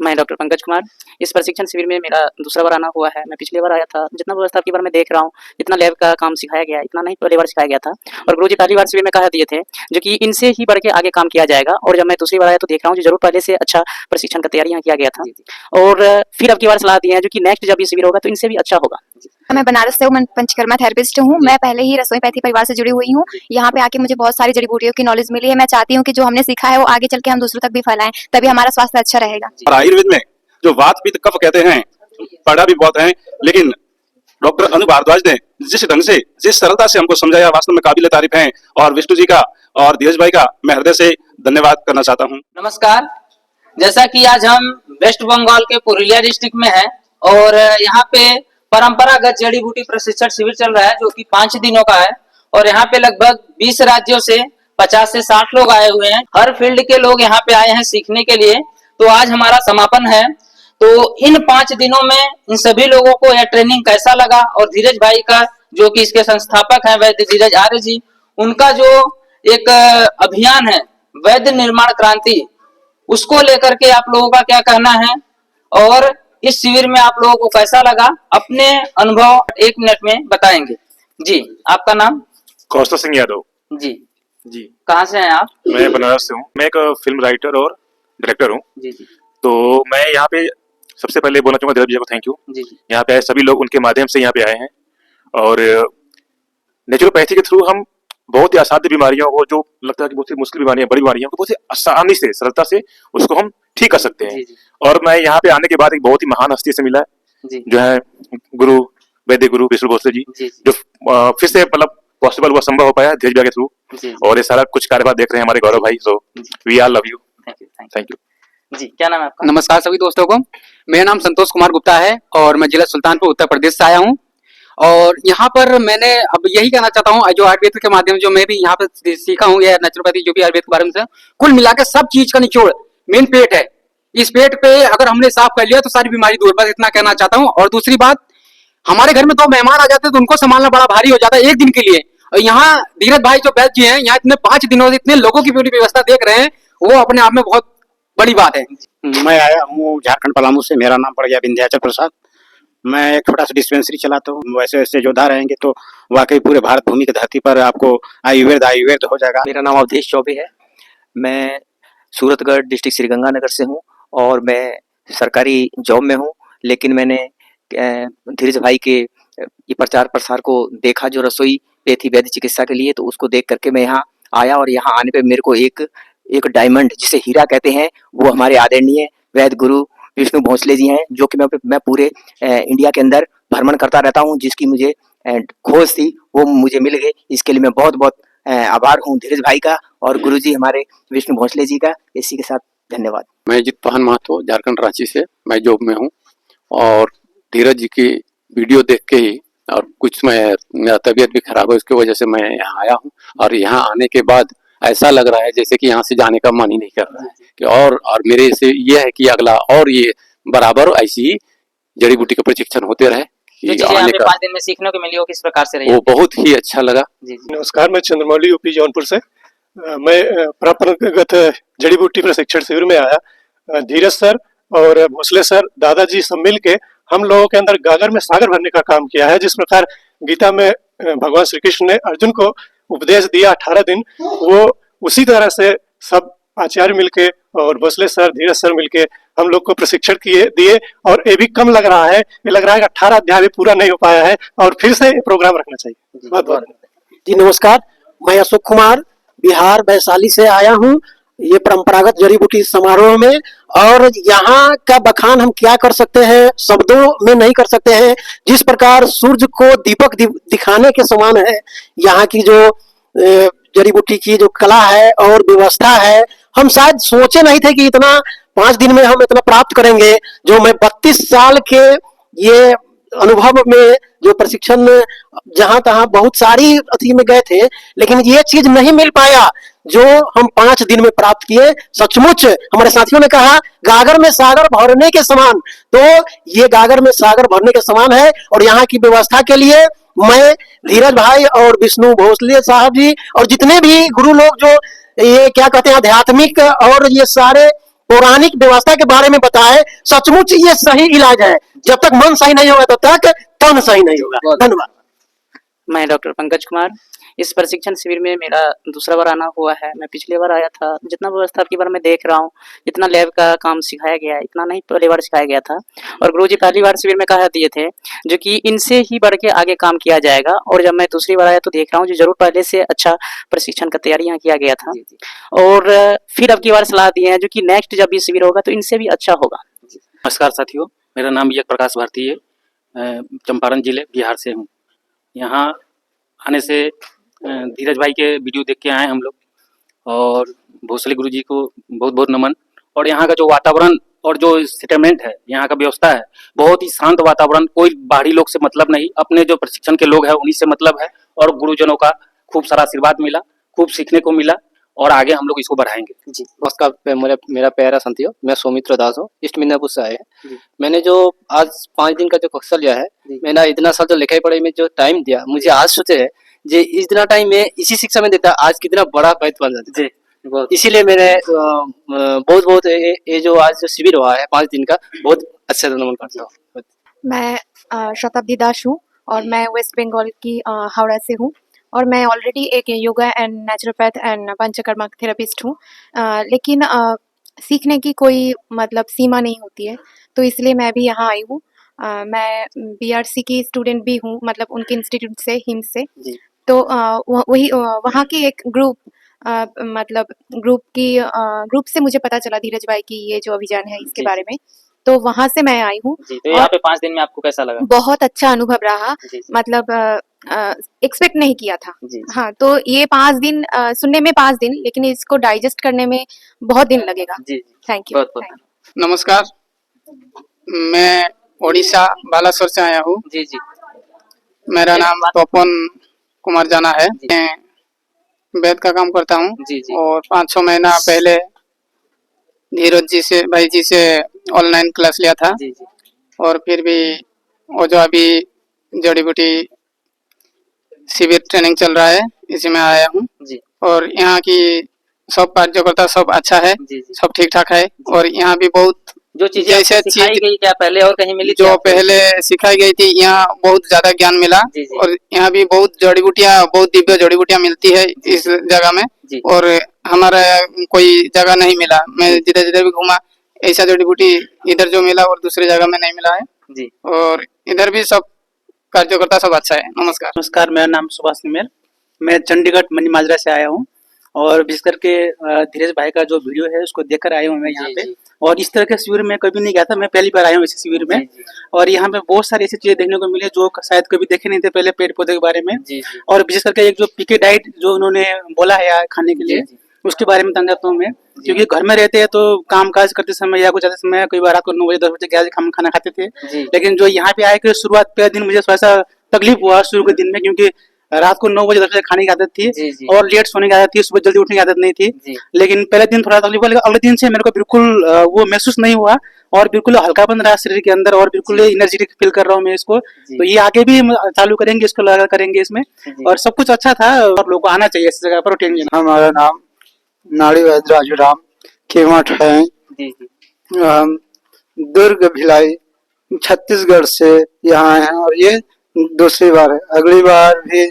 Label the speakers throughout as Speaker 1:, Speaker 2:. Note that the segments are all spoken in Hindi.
Speaker 1: मैं डॉक्टर पंकज कुमार। इस प्रशिक्षण शिविर में मेरा दूसरा बार आना हुआ है। मैं पिछली बार आया था, जितना व्यवस्था की बार मैं देख रहा हूँ, जितना लैब का काम सिखाया गया है, इतना नहीं पहली बार सिखाया गया था। और गुरुजी पहली बार शिविर में कहा दिए थे जो कि इनसे ही बढ़ के आगे काम किया जाएगा। और जब मैं दूसरी बार आया तो देख रहा हूँ जरूर पहले से अच्छा प्रशिक्षण का तैयारी यहाँ किया गया था। और फिर अब की बार सलाह दिए हैं जो कि नेक्स्ट जब ये शिविर होगा तो इनसे भी अच्छा होगा।
Speaker 2: मैं बनारस से हूँ, मैं पंचकर्मा थेरेपिस्ट हूँ। मैं पहले ही रसोई पैथी परिवार से जुड़ी हुई हूँ। यहाँ पे आके मुझे बहुत सारी जड़ी बूटियों की नॉलेज मिली है। मैं चाहती हूँ कि जो हमने सीखा है वो आगे चल के हम दूसरों तक भी फैलाएं, तभी हमारा स्वास्थ्य अच्छा रहेगा।
Speaker 3: और आयुर्वेद में जो वात पित्त कफ कहते हैं, पढ़ा भी बहुत है, लेकिन डॉक्टर अनु भारद्वाज ने जिस ढंग से, जिस सरलता से हमको समझाया, वास्तव में काबिल तारीफ है। और विष्णु जी का और धीरज भाई का मैं हृदय से धन्यवाद करना चाहता हूँ।
Speaker 4: नमस्कार। जैसा कि आज हम वेस्ट बंगाल के पुरुलिया डिस्ट्रिक्ट में हैं और यहाँ पे परंपरागत जड़ी बूटी प्रशिक्षण शिविर चल रहा है जो कि 5 दिनों का है। और यहाँ पे लगभग 20 राज्यों से 50 से 60 लोग आए हुए हैं। हर फील्ड के लोग यहाँ पे आए हैं सीखने के लिए। तो आज हमारा समापन है। तो इन 5 दिनों में इन सभी लोगों को यह ट्रेनिंग कैसा लगा, और धीरज भाई का जो कि इसके संस्थापक हैं वैद्य धीरज आर्य जी, उनका जो एक अभियान है वैद्य निर्माण क्रांति, उसको लेकर के आप लोगों का क्या कहना है, और इस शिविर में आप लोगों को कैसा लगा, अपने अनुभव 1 मिनट में बताएंगे। जी, आपका नाम?
Speaker 5: कौस्तुभ सिंह यादव।
Speaker 4: जी
Speaker 5: जी,
Speaker 4: कहाँ से हैं आप?
Speaker 5: मैं बनारस से हूँ। मैं एक फिल्म राइटर और डायरेक्टर हूँ।
Speaker 4: जी जी
Speaker 5: तो मैं यहाँ पे सबसे पहले बोलना चाहूंगा धीरज जी को थैंक यू।
Speaker 4: जी जी
Speaker 5: यहाँ पे आए सभी लोग उनके माध्यम से यहाँ पे आए हैं। और नेचुरोपैथी के थ्रू हम बहुत ही असाध्य बीमारियों को, जो लगता है कि बहुत ही मुश्किल बीमारियां, बड़ी बीमारियों को बहुत ही आसानी से, सरलता से उसको हम ठीक कर सकते हैं।
Speaker 4: जी जी
Speaker 5: और मैं यहाँ पे आने के बाद एक बहुत ही महान हस्ती से मिला,
Speaker 4: जी
Speaker 5: जो है गुरु, वैद्य गुरु विष्णु भोसले जी,
Speaker 4: जी
Speaker 5: जो फिर से मतलब पॉसिबल हुआ, संभव हो पाया धीरज भाई के थ्रू।
Speaker 4: जी
Speaker 5: और ये सारा कुछ कार्यभार देख रहे हैं हमारे गौरव भाई। So we are love you,
Speaker 4: thank you
Speaker 5: thank you.
Speaker 4: जी, क्या नाम है आपका?
Speaker 6: नमस्कार सभी दोस्तों को। मेरा नाम संतोष कुमार गुप्ता है और मैं जिला सुल्तानपुर उत्तर प्रदेश से आया हूँ। और यहाँ पर मैंने अब यही कहना चाहता हूँ, जो आयुर्वेद के माध्यम जो मैं भी यहाँ पे सीखा हूँ, या नेचुरोपैथी जो भी आयुर्वेद के बारे में से, कुल मिलाकर सब चीज का निचोड़ मेन पेट है। इस पेट पे अगर हमने साफ कर लिया तो सारी बीमारी दूर, बस इतना कहना चाहता हूँ। और दूसरी बात, हमारे घर में 2 मेहमान आ जाते हैं तो उनको संभालना बड़ा भारी हो जाता है 1 दिन के लिए। और यहाँ धीरज भाई जो वैद्य जी हैं, यहाँ इतने 5 दिनों से इतने लोगों की पूरी व्यवस्था देख रहे हैं, वो अपने आप में बहुत बड़ी बात है।
Speaker 7: मैं आया हूँ झारखंड पलामू से। मेरा नाम पड़ गया विंध्याचल प्रसाद। मैं एक छोटा सा डिस्पेंसरी चलाता हूँ। वैसे वैसे जोधा रहेंगे तो वाकई पूरे भारत भूमि की धरती पर आपको आयुर्वेद हो जाएगा।
Speaker 8: मेरा नाम अवधेश चौबे है। मैं सूरतगढ़ डिस्ट्रिक्ट श्रीगंगानगर से हूँ और मैं सरकारी जॉब में हूँ। लेकिन मैंने धीरज भाई के ये प्रचार प्रसार को देखा, जो रसोई पैथी वैद्य चिकित्सा के लिए, तो उसको देख करके मैं यहाँ आया। और यहाँ आने पे मेरे को एक डायमंड, जिसे हीरा कहते हैं, वो हमारे आदरणीय वैद्य गुरु विष्णु भोसले जी हैं, जो कि मैं पूरे इंडिया के अंदर भ्रमण करता रहता हूँ। जिसकी मुझे खोज थी वो मुझे मिल गई। इसके लिए मैं बहुत बहुत आभार हूँ धीरज भाई का और गुरु जी हमारे विष्णु भोसले जी का। इसी के साथ धन्यवाद।
Speaker 9: मैं जित पहन महतो, झारखंड रांची से मैं जॉब में हूँ। और धीरज जी की वीडियो देख के ही, और कुछ मेरा तबीयत भी खराब है, उसकी वजह से मैं यहाँ आया हूँ। और यहाँ आने के बाद ऐसा लग रहा है जैसे कि यहाँ से जाने का मन ही नहीं कर रहा है कि और मेरे से ये है कि अगला और ये बराबर ऐसी ही जड़ी बूटी का प्रशिक्षण होते रहे।
Speaker 4: जो आने का 5 दिन में सीखने को मिली, वो किस प्रकार से रही?
Speaker 9: वो बहुत ही अच्छा लगा।
Speaker 4: जी जी।
Speaker 10: नमस्कार, मैं चंद्रमौली यूपी जौनपुर से। मैं परंपरागत जड़ी बूटी प्रशिक्षण शिविर में आया। धीरज सर और भोसले सर, दादाजी सब मिल के हम लोगों के अंदर गागर में सागर भरने का काम किया है। जिस प्रकार गीता में भगवान श्री कृष्ण ने अर्जुन को उपदेश दिया 18 दिन, वो उसी तरह से सब आचार्य मिलके और भोसले सर, धीरज सर मिलके हम लोग को प्रशिक्षण दिए। और ये भी कम लग रहा है, ये लग रहा है कि 18 अध्याय भी पूरा नहीं हो पाया है और फिर से प्रोग्राम रखना चाहिए। बहुत बहुत
Speaker 11: जी नमस्कार, मैं अशोक कुमार बिहार वैशाली से आया हूँ ये परंपरागत जड़ी बूटी समारोह में। और यहाँ का बखान हम क्या कर सकते हैं, शब्दों में नहीं कर सकते हैं। जिस प्रकार सूर्य को दीपक दिखाने के समान है यहाँ की जो जड़ी बूटी की जो कला है और व्यवस्था है। हम शायद सोचे नहीं थे कि इतना 5 दिन में हम इतना प्राप्त करेंगे। जो मैं 32 साल के ये अनुभव में जो प्रशिक्षण जहां तहां बहुत सारी अथी में गए थे, लेकिन ये चीज नहीं मिल पाया जो हम 5 दिन में प्राप्त किए। सचमुच हमारे साथियों ने कहा गागर में सागर भरने के समान, तो ये गागर में सागर भरने के समान है। और यहाँ की व्यवस्था के लिए मैं धीरज भाई और विष्णु भोसले साहब जी और जितने भी गुरु लोग जो ये क्या कहते हैं आध्यात्मिक और ये सारे पौराणिक व्यवस्था के बारे में बताए। सचमुच ये सही इलाज है। जब तक मन सही नहीं होगा तब तक तन सही नहीं होगा। धन्यवाद।
Speaker 1: मैं डॉक्टर पंकज कुमार। इस प्रशिक्षण शिविर में मेरा दूसरा बार आना हुआ है। मैं पिछली बार आया था, जितना व्यवस्था की बार मैं देख रहा हूँ, जितना लैब का काम सिखाया गया है, इतना नहीं पहली बार सिखाया गया था। और गुरुजी पहली बार शिविर में कहा दिए थे जो कि इनसे ही बढ़ के आगे काम किया जाएगा। और जब मैं दूसरी बार आया तो देख रहा हूँ जो जरूर पहले से अच्छा प्रशिक्षण का तैयारी यहाँ किया गया था। और फिर अब की बार सलाह दिए हैं जो कि नेक्स्ट जब ये शिविर होगा तो इनसे भी अच्छा होगा।
Speaker 12: नमस्कार साथियों, मेरा नाम यज्ञ प्रकाश भारती है। चंपारण जिले बिहार से हूँ। यहाँ आने से धीरज भाई के वीडियो देख के आए हम लोग, और भोसले गुरुजी को बहुत बहुत नमन। और यहाँ का जो वातावरण और जो सेटलमेंट है, यहाँ का व्यवस्था है, बहुत ही शांत वातावरण। कोई बाहरी लोग से मतलब नहीं, अपने जो प्रशिक्षण के लोग हैं उन्हीं से मतलब है। और गुरुजनों का खूब सारा आशीर्वाद मिला, खूब सीखने को मिला, और आगे हम लोग इसको बढ़ाएंगे।
Speaker 13: जी नमस्कार, मेरा प्यारा साथियों, मैं सौमित्र दास हूँ, ईस्ट मिदनापुर से आए हैं। मैंने जो आज 5 दिन का जो कक्षा लिया है, मैंने इतना साल जो लिखाई पढ़ाई में जो टाइम दिया, मुझे आज सोचे है जे इतना टाइम में इसी शिक्षा में देता, आज कितना बड़ा पैद बन जाता। इसीलिए मैंने बहुत बहुत ये जो आज जो शिविर हुआ है 5 दिन का, बहुत अच्छा नमन करता हूँ।
Speaker 2: मैं शताब्दी दास हूँ और मैं वेस्ट बंगाल की हावड़ा से हूँ। और मैं ऑलरेडी एक yoga and naturopath and panchakarma therapist हूँ। लेकिन सीखने की कोई मतलब सीमा नहीं होती है, तो इसलिए मैं भी यहाँ आई हूँ। मैं बीआरसी की स्टूडेंट भी हूँ, मतलब उनके इंस्टीट्यूट से, हिम्स से। तो वही वहाँ की एक मतलब ग्रुप से मुझे पता चला धीरज भाई की ये जो अभियान है इसके बारे में, तो वहाँ से मैं आई हूँ।
Speaker 4: तो यहाँ पे 5 दिन में आपको कैसा लगा?
Speaker 2: बहुत अच्छा अनुभव रहा। मतलब एक्सपेक्ट नहीं किया था। हाँ, तो ये 5 दिन सुनने में 5 दिन, लेकिन इसको डाइजेस्ट करने में बहुत दिन लगेगा। Thank you.
Speaker 14: नमस्कार, मैं ओडिशा बालासोर से आया हूँ। मेरा नाम तोपन कुमार जाना है। मैं वेद का काम करता हूँ और 5-6 महीना पहले धीरज भाई जी से ऑनलाइन क्लास लिया था। और फिर भी वो जो अभी जड़ी बूटी शिविर ट्रेनिंग चल रहा है, इसी में आया हूँ। और यहाँ की सब कार्यकर्ता सब अच्छा है, सब ठीक ठाक है। और यहाँ भी बहुत
Speaker 4: जो चीजें सिखाई गई क्या पहले और कहीं मिली?
Speaker 14: जो पहले सिखाई गई थी, यहाँ बहुत ज्यादा ज्ञान मिला। और यहाँ भी बहुत जड़ी बूटियाँ, बहुत दिव्य जड़ी बूटियाँ मिलती है इस जगह में। और हमारा कोई जगह नहीं मिला, मैं जिधर जिधर भी घूमा ऐसा जड़ी बूटी इधर जो मिला और दूसरी जगह में नहीं मिला है। और इधर भी सब कार्यकर्ता सब अच्छा है।
Speaker 15: नमस्कार, मेरा नाम सुभाष निमेर। मैं चंडीगढ़ मनी माजरा से आया हूँ, और विशेष करके धीरज भाई का जो वीडियो है उसको देखकर आया हूँ मैं यहाँ पे। और इस तरह के शिविर में कभी नहीं गया था, मैं पहली बार आया हूँ इस शिविर में। और यहाँ पे बहुत सारी ऐसी चीजें देखने को मिली जो शायद कभी देखे नहीं थे पहले पेड़ पौधे के बारे में। और विशेष करके एक जो पीके डाइट जो उन्होंने बोला है खाने के लिए, उसके बारे में जान जाता हूँ मैं। क्योंकि घर में रहते हैं तो काम काज करते समय या कुछ ज्यादा समय, कई बार रात को 9 बजे 10 बजे क्या खाना खाते थे। लेकिन जो यहाँ पे आए के शुरुआत पहले दिन मुझे थोड़ा सा तकलीफ हुआ शुरू के दिन में, क्योंकि रात को 9 बजे 10 बजे खाने की आदत थी और लेट सोने की आदत थी, सुबह जल्दी उठने की आदत नहीं थी। लेकिन पहले दिन थोड़ा तकलीफ हुआ, लेकिन अगले दिन से मेरे को बिल्कुल वो महसूस नहीं हुआ और बिल्कुल हल्कापन रहा शरीर के अंदर और बिल्कुल एनर्जेटिक फील कर रहा हूँ मैं इसको। तो ये आगे भी चालू करेंगे, इसको लगा करेंगे इसमें। और सब कुछ अच्छा था और लोगों को आना चाहिए इस जगह पर।
Speaker 16: हमारा नाम नाड़ी वैद्य राजू राम केवट है। हम दुर्ग भिलाई छत्तीसगढ़ से यहाँ हैं और ये दूसरी बार है। अगली बार भी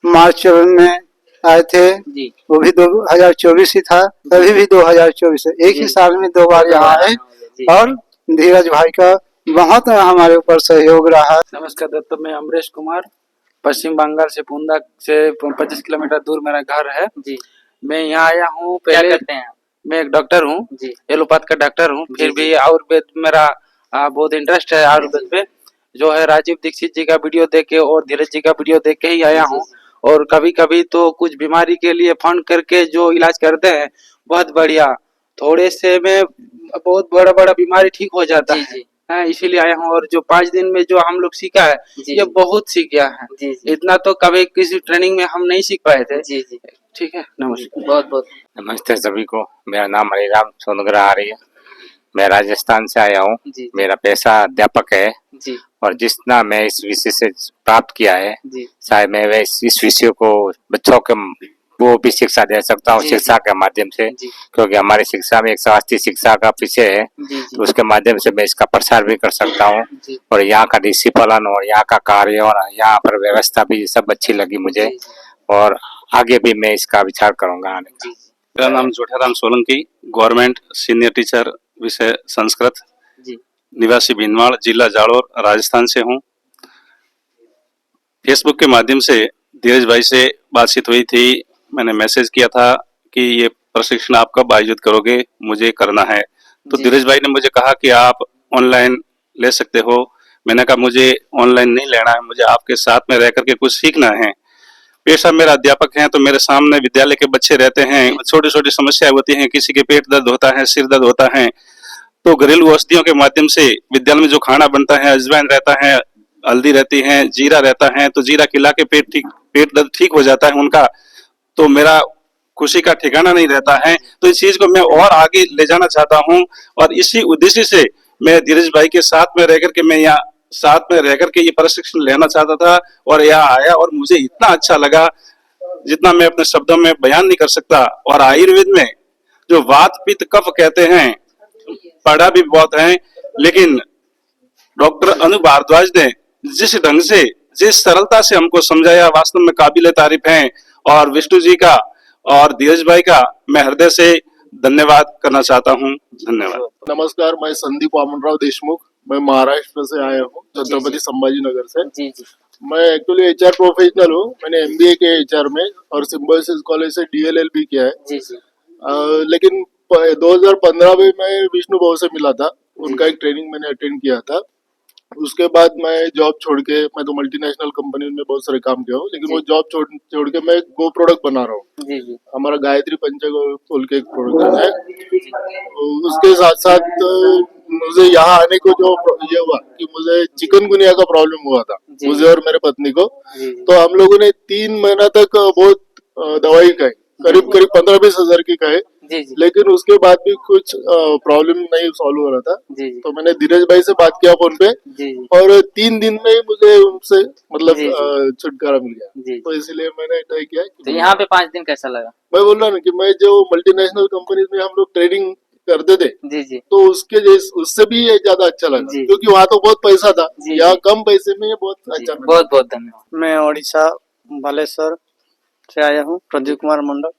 Speaker 16: मार्च में आए थे, वो भी 2024 ही था, अभी भी 2024 है। एक ही साल में 2 बार यहाँ आए और धीरज भाई का बहुत हमारे ऊपर सहयोग रहा।
Speaker 15: नमस्कार दोस्तों, मैं अमरेश कुमार, पश्चिम बंगाल से पुंदा से 25 किलोमीटर दूर मेरा घर है। मैं यहाँ आया हूँ।
Speaker 4: क्या करते हैं?
Speaker 15: मैं एक डॉक्टर हूँ, एलोपैथ का डॉक्टर हूँ। फिर भी आयुर्वेद मेरा बहुत इंटरेस्ट है आयुर्वेद पे। जो है राजीव दीक्षित जी का वीडियो देख के और धीरज जी का वीडियो देख के ही आया हूँ। और कभी कभी तो कुछ बीमारी के लिए फंड करके जो इलाज करते हैं बहुत बढ़िया, थोड़े से में बहुत बड़ा बड़ा बीमारी ठीक हो जाता है। इसीलिए आया हूँ। और जो 5 दिन में जो हम लोग सीखा है ये बहुत सीख गया है। इतना तो कभी किसी ट्रेनिंग में हम नहीं सीख पाए थे। ठीक है, नमस्कार।
Speaker 4: बहुत बहुत
Speaker 17: नमस्ते सभी को। मेरा नाम हरिराम सोनग्रा आ रही है। मैं राजस्थान से आया हूँ। मेरा पेशा अध्यापक है और जितना मैं इस विषय से प्राप्त किया है, शायद मैं इस विषय को बच्चों के वो भी शिक्षा दे सकता हूँ शिक्षा के माध्यम से, क्योंकि हमारी शिक्षा में 180 शिक्षा का विषय है, तो उसके माध्यम से मैं इसका प्रसार भी कर सकता हूँ। और यहाँ का डिसिप्लिन और यहाँ का कार्य और यहाँ पर व्यवस्था भी सब अच्छी लगी मुझे, और आगे भी मैं इसका विचार करूंगा आने का।
Speaker 3: मेरा नाम जोठाराम सोलंकी, गवर्नमेंट सीनियर टीचर, विषय संस्कृत, निवासी भिनवाड़, जिला जालोर, राजस्थान से हूँ। फेसबुक के माध्यम से धीरज भाई से बातचीत हुई थी, मैंने मैसेज किया था कि ये प्रशिक्षण आप कब आयोजित करोगे, मुझे करना है। तो धीरज भाई ने मुझे कहा कि आप ऑनलाइन ले सकते हो। मैंने कहा मुझे ऑनलाइन नहीं लेना है, मुझे आपके साथ में रह करके कुछ सीखना है। पेशा मेरा अध्यापक है, तो मेरे सामने विद्यालय के बच्चे रहते हैं, छोटी छोटी समस्याएं होती हैं, किसी के पेट दर्द होता है, सिर दर्द होता है, तो घरेलू औषधियों के माध्यम से विद्यालय में जो खाना बनता है, अजवाइन रहता है, हल्दी रहती है, जीरा रहता है, तो जीरा खिला के पेट दर्द ठीक हो जाता है उनका। तो मेरा खुशी का ठिकाना नहीं रहता है। तो इस चीज को मैं और आगे ले जाना चाहता हूँ, और इसी उद्देश्य से मैं धीरज भाई के साथ में रह करके मैं यहाँ साथ में रह करके ये प्रशिक्षण लेना चाहता था, और यहाँ आया और मुझे इतना अच्छा लगा जितना मैं अपने शब्दों में बयान नहीं कर सकता। और आयुर्वेद में जो वात पित्त कफ कहते हैं, पढ़ा भी बहुत है, लेकिन डॉक्टर अनु भारद्वाज ने जिस ढंग से, जिस सरलता से हमको समझाया, वास्तव में काबिले तारीफ है। और विष्णु जी का और धीरज भाई का मैं हृदय से धन्यवाद करना चाहता हूँ। धन्यवाद।
Speaker 18: नमस्कार, मैं संदीप वामनराव देशमुख, मैं महाराष्ट्र से आया हूँ, छत्रपति संभाजी नगर से। मैं एक्चुअली एचआर प्रोफेशनल हूँ, मैंने एमबीए किया एचआर में और सिम्बोसिस कॉलेज से डीएलएल भी किया है। लेकिन 2015 में मैं विष्णु भाव से मिला था, उनका एक ट्रेनिंग मैंने अटेंड किया था। उसके बाद मैं जॉब छोड़ के, मैं तो मल्टीनेशनल कंपनी में बहुत सारे काम किया हूँ, लेकिन वो जॉब छोड़ के मैं गो प्रोडक्ट बना रहा हूँ। हमारा गायत्री पंचगोल के एक प्रोडक्ट है। उसके साथ साथ मुझे यहाँ आने को जो ये हुआ कि मुझे चिकनगुनिया का प्रॉब्लम हुआ था, मुझे और मेरे पत्नी को। तो हम लोगों ने 3 महीना तक बहुत दवाई खाई, करीब 15-20 हजार की खाई, लेकिन उसके बाद भी कुछ प्रॉब्लम नहीं सॉल्व हो रहा था। तो मैंने धीरज भाई से बात किया फोन पे, और 3 दिन में ही मुझे उनसे मतलब छुटकारा मिल गया। तो इसलिए मैंने तय किया।
Speaker 4: तो यहाँ पे 5 दिन कैसा लगा?
Speaker 18: मैं बोल रहा हूँ कि मैं जो मल्टीनेशनल कंपनी में हम लोग ट्रेनिंग करते थे, तो उसके जैसे उससे भी ये ज्यादा अच्छा लगा, क्योंकि वहाँ तो बहुत पैसा था, यहाँ कम पैसे में ये बहुत अच्छा।
Speaker 4: बहुत बहुत धन्यवाद।
Speaker 19: मैं ओडिशा बालेश्वर से आया हूँ, प्रदीप कुमार मंडल।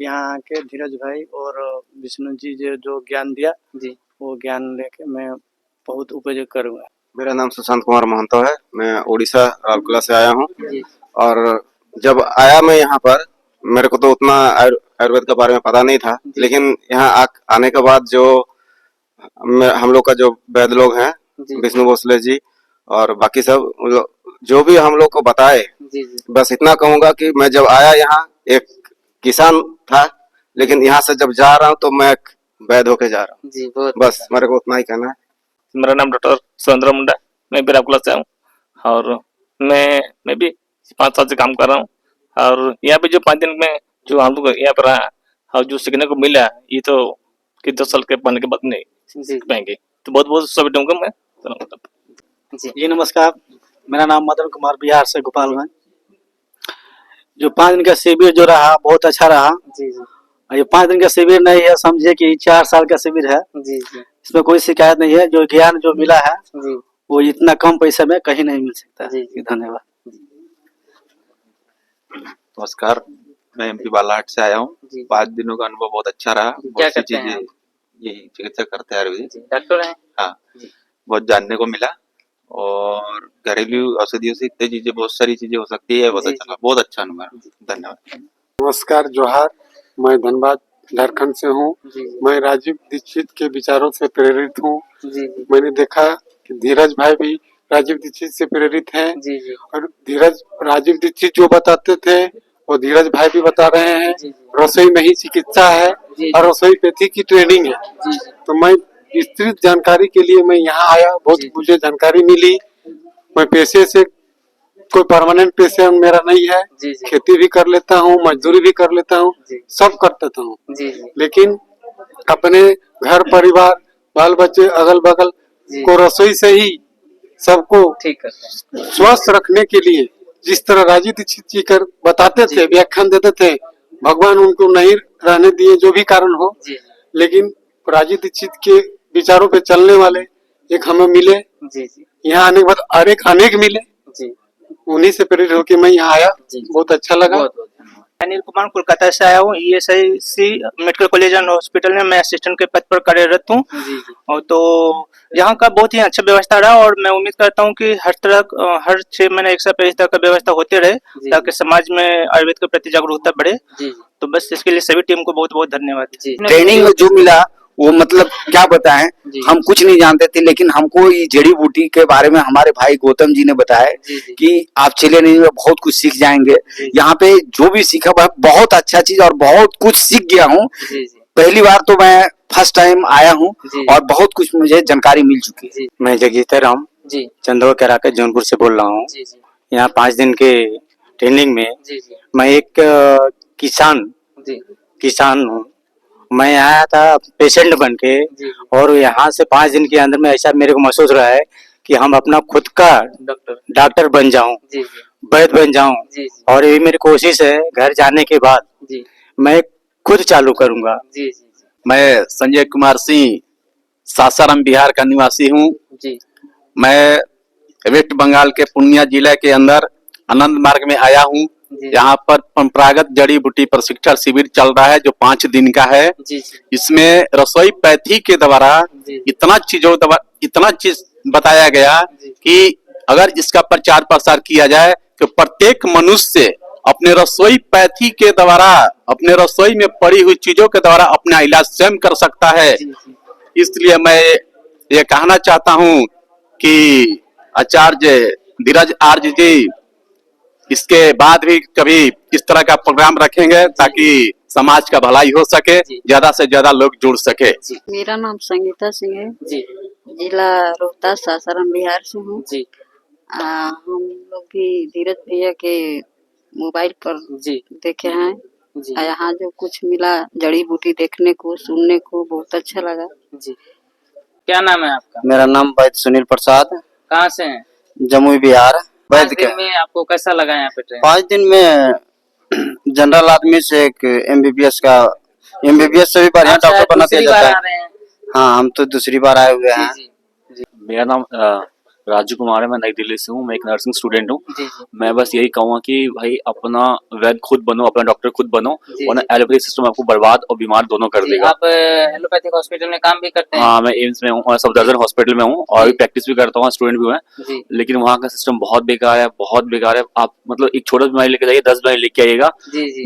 Speaker 19: यहाँ आके धीरज भाई और विष्णु जी जो ज्ञान दिया, वो ज्ञान लेके मैं बहुत उपयोग करूँगा।
Speaker 20: मेरा नाम सुशांत कुमार महंतो है, मैं ओडिशा राउरकेला से आया हूँ। और जब आया मैं यहाँ पर, मेरे को तो उतना आयुर्वेद के बारे में पता नहीं था, लेकिन यहाँ आने के बाद जो हम लोग का जो वैद्य लोग हैं, विष्णु भोसले जी और बाकी सब जो भी हम लोग को बताए, बस इतना कहूंगा कि मैं जब आया यहाँ एक किसान था, लेकिन यहाँ से जब जा रहा हूँ तो मैं वैद्य होके जा रहा हूँ। बस मेरे को उतना ही कहना है।
Speaker 21: मेरा नाम डॉक्टर सुरेंद्र मुंडा, मैं भी राउरकेला से हूँ, और मैं भी 5 साल से काम कर रहा हूँ। और यहाँ पे जो 5 दिन में जो हम लोग यहाँ पर रहा और जो सीखने को मिला, ये तो कि 10 साल के पढ़ने के बाद नहीं सीख पाएंगे। तो बहुत बहुत सब दूंगा मैं।
Speaker 19: जी नमस्कार, मेरा नाम मदन कुमार, बिहार से गोपालगंज। जो 5 दिन का शिविर जो रहा बहुत अच्छा रहा। ये 5 दिन का शिविर नहीं है, समझिए कि 4 साल का शिविर है। इसमें कोई शिकायत नहीं है। जो ज्ञान जो मिला है वो इतना कम पैसे में कहीं नहीं मिल सकता। धन्यवाद।
Speaker 22: नमस्कार, मैं एमपी बालाघाट से आया हूँ। 5 दिनों का अनुभव बहुत अच्छा रहा। बहुत सी चीजें यही चिकित्सा करते हैं, आयुर्वेदिक
Speaker 4: डॉक्टर हैं।
Speaker 22: हाँ, बहुत जानने को मिला। और घरेलू औषधियों से इतनी चीजें, बहुत सारी चीजें हो सकती है। बहुत अच्छा अनुभव। धन्यवाद।
Speaker 16: नमस्कार, जोहार, मैं धनबाद झारखंड से हूँ। मैं राजीव दीक्षित के विचारों से प्रेरित हूँ। मैंने देखा कि धीरज भाई भी राजीव दीक्षित से प्रेरित हैं। और राजीव दीक्षित जो बताते थे वो धीरज भाई भी बता रहे हैं। रसोई में ही चिकित्सा है और रसोई पैथी की ट्रेनिंग है। तो मैं विस्तृत जानकारी के लिए मैं यहाँ आया, बहुत मुझे जानकारी मिली। मैं पेशे से कोई परमानेंट पेशे मेरा नहीं है, खेती भी कर लेता हूँ, मजदूरी भी कर लेता हूँ, सब कर देता हूँ। लेकिन अपने घर परिवार बाल बच्चे अगल बगल को रसोई से ही सबको स्वस्थ रखने के लिए जिस तरह राजीव दीक्षित जी कर बताते थे, व्याख्यान देते थे, भगवान उनको नहीं रहने दिए, जो भी कारण हो, लेकिन राजीव दीक्षित के विचारों पे चलने वाले एक हमें मिले। यहाँ आने के बाद अनेक मिले, उन्हीं से प्रेरित होकर मैं यहाँ आया, बहुत अच्छा लगा।
Speaker 5: अनिल कुमार कोलकाता से आया हूँ। ESIC medical college and hospital में मैं असिस्टेंट के पद पर कार्यरत हूँ। और तो यहाँ का बहुत ही अच्छा व्यवस्था रहा और मैं उम्मीद करता हूँ कि हर 6 महीने एक साल इस तरह का व्यवस्था होते रहे, ताकि समाज में आयुर्वेद के प्रति जागरूकता बढ़े। तो बस इसके लिए सभी टीम को बहुत बहुत धन्यवाद।
Speaker 6: ट्रेनिंग में जो मिला वो मतलब क्या बताएं, हम कुछ नहीं जानते थे, लेकिन हमको ये जड़ी बूटी के बारे में हमारे भाई गौतम जी ने बताया कि आप चले नहीं, बहुत कुछ सीख जाएंगे। यहाँ पे जो भी सीखा वह बहुत अच्छा चीज और बहुत कुछ सीख गया हूँ। पहली बार तो मैं फर्स्ट टाइम आया हूँ और बहुत कुछ मुझे जानकारी मिल चुकी है।
Speaker 7: मैं जगीता राम चंदवा कराके जौनपुर से बोल रहा हूँ। यहाँ 5 दिन के ट्रेनिंग में मैं एक किसान हूँ। मैं आया था पेशेंट बन के, और यहाँ से 5 दिन के अंदर में ऐसा मेरे को महसूस रहा है कि हम अपना खुद का डॉक्टर बन जाऊं, वैद्य बन जाऊं। और ये मेरी कोशिश है, घर जाने के बाद मैं खुद चालू करूंगा।
Speaker 23: मैं संजय कुमार सिंह सासाराम बिहार का निवासी हूँ। मैं वेस्ट बंगाल के पूर्णिया जिले के अंदर आनंद मार्ग में आया हूँ। यहाँ पर परंपरागत जड़ी बूटी प्रशिक्षण शिविर चल रहा है जो 5 दिन का है। इसमें रसोई पैथी के द्वारा इतना चीज बताया गया कि अगर इसका प्रचार प्रसार किया जाए तो प्रत्येक मनुष्य अपने रसोई पैथी के द्वारा, अपने रसोई में पड़ी हुई चीजों के द्वारा अपना इलाज स्वयं कर सकता है। इसलिए मैं ये कहना चाहता हूँ कि आचार्य धीरज आर्य जी इसके बाद भी कभी इस तरह का प्रोग्राम रखेंगे ताकि समाज का भलाई हो सके, ज्यादा से ज्यादा लोग जुड़ सके।
Speaker 24: मेरा नाम संगीता सिंह है, जिला रोहतास सासाराम बिहार से हूँ। हम लोग भी धीरज भैया के मोबाइल पर देखे हैं। यहाँ जो कुछ मिला जड़ी बूटी देखने को, सुनने को बहुत अच्छा लगा।
Speaker 4: क्या नाम है आपका?
Speaker 25: मेरा नाम वैद्य सुनील प्रसाद।
Speaker 4: कहाँ से हैं?
Speaker 25: जमुई बिहार।
Speaker 4: 5 दिन में आपको कैसा लगा यहाँ पे ट्रेन?
Speaker 25: 5 दिन में जनरल आदमी से एक MBBS से भी बढ़िया डॉक्टर बना दिया जाता है। हाँ, हम तो दूसरी बार आए हुए हैं।
Speaker 26: मेरा नाम राजू कुमार है, मैं नई दिल्ली से हूँ। मैं एक नर्सिंग स्टूडेंट हूँ। मैं बस यही कहूँगा कि भाई अपना वैद्य खुद बनो, अपना डॉक्टर खुद बनो, वरना एलोपैथिक सिस्टम आपको बर्बाद और बीमार दोनों कर देगा।
Speaker 4: आप एलोपैथिक हॉस्पिटल में काम भी करते हैं?
Speaker 26: हाँ, मैं एम्स में हूँ, सफदरजंग हॉस्पिटल में हूँ और प्रैक्टिस भी करता हूँ, स्टूडेंट भी हूँ। लेकिन वहाँ का सिस्टम बहुत बेकार है, बहुत बेकार है। आप मतलब एक छोटा बीमारी लेके जाइए, 10 बीमारी लेके आइएगा।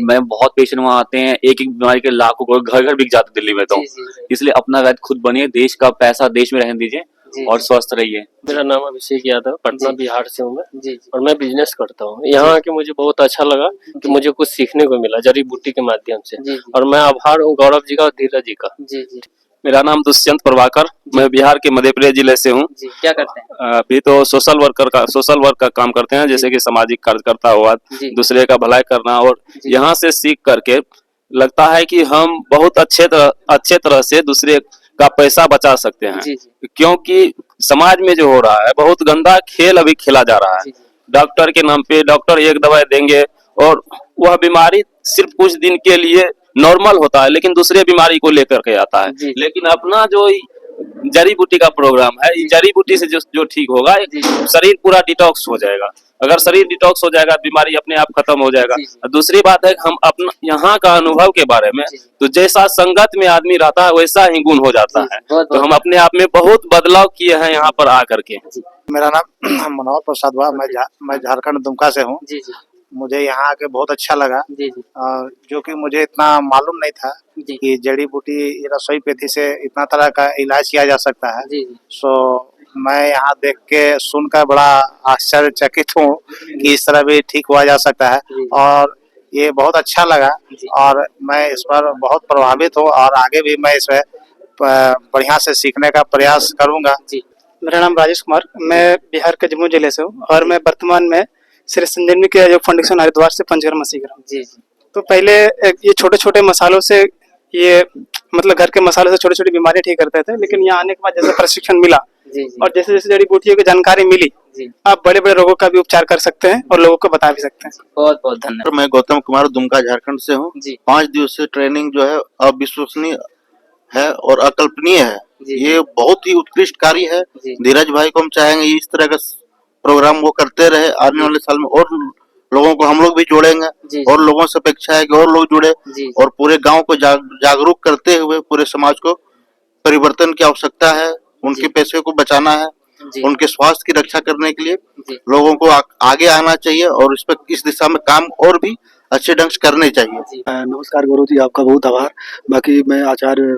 Speaker 26: मैं बहुत पेशेंट वहाँ आते हैं, एक बीमारी के लाखों घर बिक जाते दिल्ली में। तो इसलिए अपना वैद्य खुद बनिए, देश का पैसा देश में रहने दीजिए और स्वस्थ रहिए।
Speaker 27: मेरा नाम अभिषेक यादव, पटना बिहार से हूँ मैं, और मैं बिजनेस करता हूँ। यहाँ आके मुझे बहुत अच्छा लगा कि मुझे कुछ सीखने को मिला जड़ी बूटी के माध्यम से, और मैं आभार हूँ गौरव जी का और धीरज जी का।
Speaker 26: मेरा नाम दुष्यंत प्रभाकर, मैं बिहार के मधेपुरा जिले से हूँ।
Speaker 4: क्या करते हैं?
Speaker 26: अभी तो सोशल वर्क का काम करते हैं, जैसे कि सामाजिक कार्यकर्ता हुआ, दूसरे का भलाई करना। और यहाँ से सीख करके लगता है कि हम बहुत अच्छे तरह से दूसरे का पैसा बचा सकते हैं। क्योंकि समाज में जो हो रहा है बहुत गंदा खेल अभी खेला जा रहा है। डॉक्टर के नाम पे डॉक्टर एक दवाई देंगे और वह बीमारी सिर्फ कुछ दिन के लिए नॉर्मल होता है, लेकिन दूसरे बीमारी को लेकर के आता है। लेकिन अपना जो जड़ी बूटी का प्रोग्राम है, जड़ी बूटी से जो ठीक होगा, शरीर पूरा डिटॉक्स हो जाएगा। अगर शरीर डिटॉक्स हो जाएगा, बीमारी अपने आप खत्म हो जाएगा। दूसरी बात है कि हम अपना यहाँ का अनुभव के बारे में, तो जैसा संगत में आदमी रहता है वैसा ही गुण हो जाता है। तो हम अपने आप में बहुत बदलाव किए हैं यहाँ पर आकर के।
Speaker 7: मेरा नाम मनोहर प्रसाद हुआ, मैं झारखंड दुमका से हूँ। मुझे यहाँ आके बहुत अच्छा लगा, जो कि मुझे इतना मालूम नहीं था कि जड़ी बूटी रसोई पेथी से इतना तरह का इलाज किया जा सकता है। सो मैं यहाँ देख के सुनकर बड़ा आश्चर्यचकित हूँ कि इस तरह भी ठीक हुआ जा सकता है, और ये बहुत अच्छा लगा और मैं इस पर बहुत प्रभावित हूँ, और आगे भी मैं इसमें बढ़िया से सीखने का प्रयास करूँगा।
Speaker 28: मेरा नाम राजेश कुमार, मैं बिहार के जमुई जिले से हूँ, और मैं वर्तमान में श्री संजीवनी के योग फाउंडेशन हरिद्वार से पंचकर्मा सीख रहा हूँ। तो पहले ये छोटे छोटे मसालों से, ये मतलब घर के मसालों से छोटी छोटी बीमारियां ठीक करते थे, लेकिन यहाँ आने के बाद जैसे प्रशिक्षण मिला और जैसे जैसे जड़ी बूटियों की जानकारी मिली आप बड़े बड़े रोगों का भी उपचार कर सकते हैं और लोगों को बता भी सकते हैं।
Speaker 4: बहुत बहुत धन्यवाद।
Speaker 1: मैं गौतम कुमार दुमका झारखंड से हूँ। 5 दिवसीय ट्रेनिंग जो है अविश्वसनीय है और अकल्पनीय है। ये बहुत ही उत्कृष्ट कार्य है। धीरज भाई को हम चाहेंगे इस तरह का प्रोग्राम वो करते रहे, आने वाले साल में और लोगों को हम लोग भी जोड़ेंगे और लोगों से अपेक्षा है कि और लोग जुड़े और पूरे गांव को जागरूक करते हुए पूरे समाज को परिवर्तन की आवश्यकता है। उनके पैसे को बचाना है, उनके स्वास्थ्य की रक्षा करने के लिए लोगों को आगे आना चाहिए और इस दिशा में काम और भी अच्छे ढंग से करने चाहिए।
Speaker 2: नमस्कार गुरु जी, आपका बहुत आभार। बाकी मैं आचार्य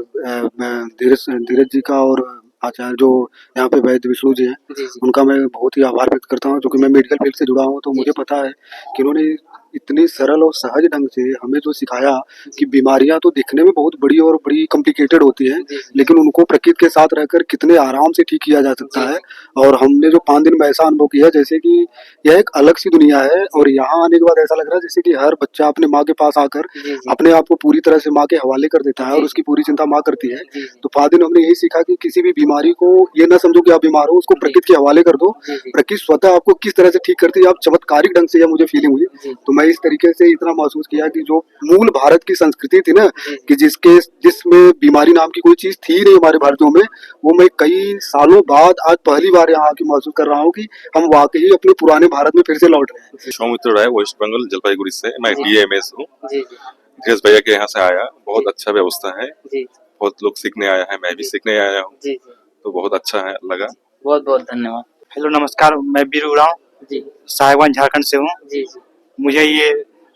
Speaker 2: धीरज जी का और आचार्य जो यहाँ पे वैद्य विष्णु जी हैं उनका मैं बहुत ही आभार व्यक्त करता हूँ, क्योंकि मैं मेडिकल फील्ड से जुड़ा हूँ तो मुझे पता है कि उन्होंने इतनी सरल और सहज ढंग से हमें जो सिखाया कि बीमारियां तो दिखने में बहुत बड़ी और बड़ी कॉम्प्लिकेटेड होती हैं, लेकिन उनको प्रकृति के साथ रहकर कितने आराम से ठीक किया जा सकता है। और हमने जो 5 दिन में ऐसा अनुभव किया जैसे कि यह एक अलग सी दुनिया है और यहाँ आने के बाद ऐसा लग रहा है जैसे कि हर बच्चा अपने माँ के पास आकर अपने आप को पूरी तरह से माँ के हवाले कर देता है और उसकी पूरी चिंता माँ करती है। तो 5 दिन हमने यही सीखा कि किसी भी बीमारी को ये ना समझो कि आप बीमार हो, उसको प्रकृति के हवाले कर दो। प्रकृति स्वतः आपको किस तरह से ठीक करती है, आप चमत्कारिक ढंग से, यह मुझे फीलिंग हुई। तो मैं इस तरीके से इतना महसूस किया कि जो मूल भारत की संस्कृति थी ना, कि जिसमें बीमारी नाम की कोई चीज थी नहीं हमारे भारतीयों में, वो मैं कई सालों बाद आज पहली बार यहाँ आके महसूस कर रहा हूँ कि हम वाकई अपने पुराने भारत में फिर से लौट रहे हैं।
Speaker 8: सौमित्र राय, वेस्ट बंगाल, जलपाईगुड़ी से। मैं DMS हूँ। धीरज भैया के यहाँ से आया, बहुत अच्छा व्यवस्था है, बहुत लोग सीखने आया है, मैं भी सीखने आया हूँ, तो बहुत अच्छा है लगा।
Speaker 4: बहुत बहुत धन्यवाद।
Speaker 28: हेलो नमस्कार, मैं बीर उरांव साहिबगंज झारखंड से हूँ। मुझे ये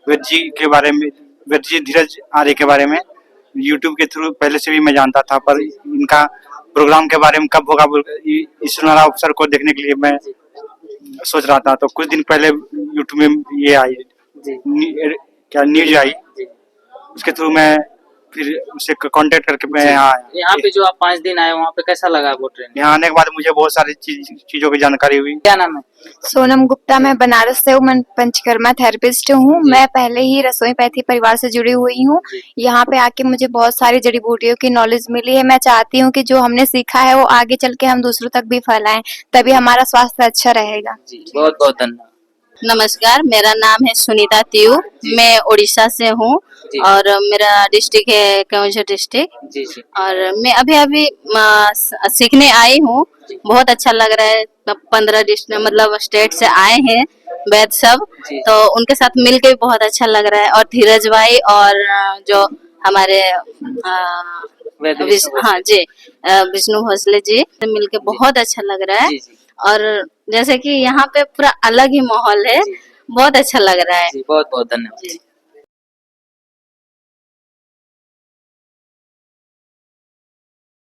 Speaker 28: वैद्य जी के बारे में, वैद्य जी धीरज आर्य के बारे में YouTube के थ्रू पहले से भी मैं जानता था, पर इनका प्रोग्राम के बारे में कब होगा इस सुनहरा अवसर को देखने के लिए मैं सोच रहा था। तो कुछ दिन पहले YouTube में ये आई क्या न्यूज आई, उसके थ्रू मैं फिर उससे कांटेक्ट करके मैं यहाँ आया।
Speaker 4: यहाँ पे जो आप 5 दिन आए वहाँ पे कैसा लगा वो ट्रेनिंग?
Speaker 28: यहाँ आने के बाद मुझे बहुत सारी चीजों की जानकारी हुई।
Speaker 4: क्या नाम है?
Speaker 9: सोनम गुप्ता, मैं बनारस से हूँ, मैं पंचकर्मा थेरेपिस्ट हूँ। मैं पहले ही रसोई पैथी परिवार से जुड़ी हुई हूँ। यहाँ पे आके मुझे बहुत सारी जड़ी बूटियों की नॉलेज मिली है। मैं चाहती हूँ कि जो हमने सीखा है वो आगे चल के हम दूसरों तक भी फैलाएं, तभी हमारा स्वास्थ्य अच्छा रहेगा।
Speaker 4: बहुत बहुत धन्यवाद।
Speaker 10: नमस्कार, मेरा नाम है सुनीता तियू, मैं उड़ीसा से हूँ और मेरा डिस्ट्रिक्ट है केवंझर डिस्ट्रिक्ट और मैं अभी सीखने आई हूँ। बहुत अच्छा लग रहा है। 15 डिस्ट्रिक्ट मतलब स्टेट से आए हैं वैद्य सब, तो उनके साथ मिलके भी बहुत अच्छा लग रहा है। और धीरज भाई और जो हमारे विष्णु भोसले जी से मिलके बहुत अच्छा लग रहा है। और जैसे कि यहाँ पे पूरा अलग ही माहौल है, बहुत अच्छा लग रहा है।
Speaker 4: बहुत बहुत धन्यवाद।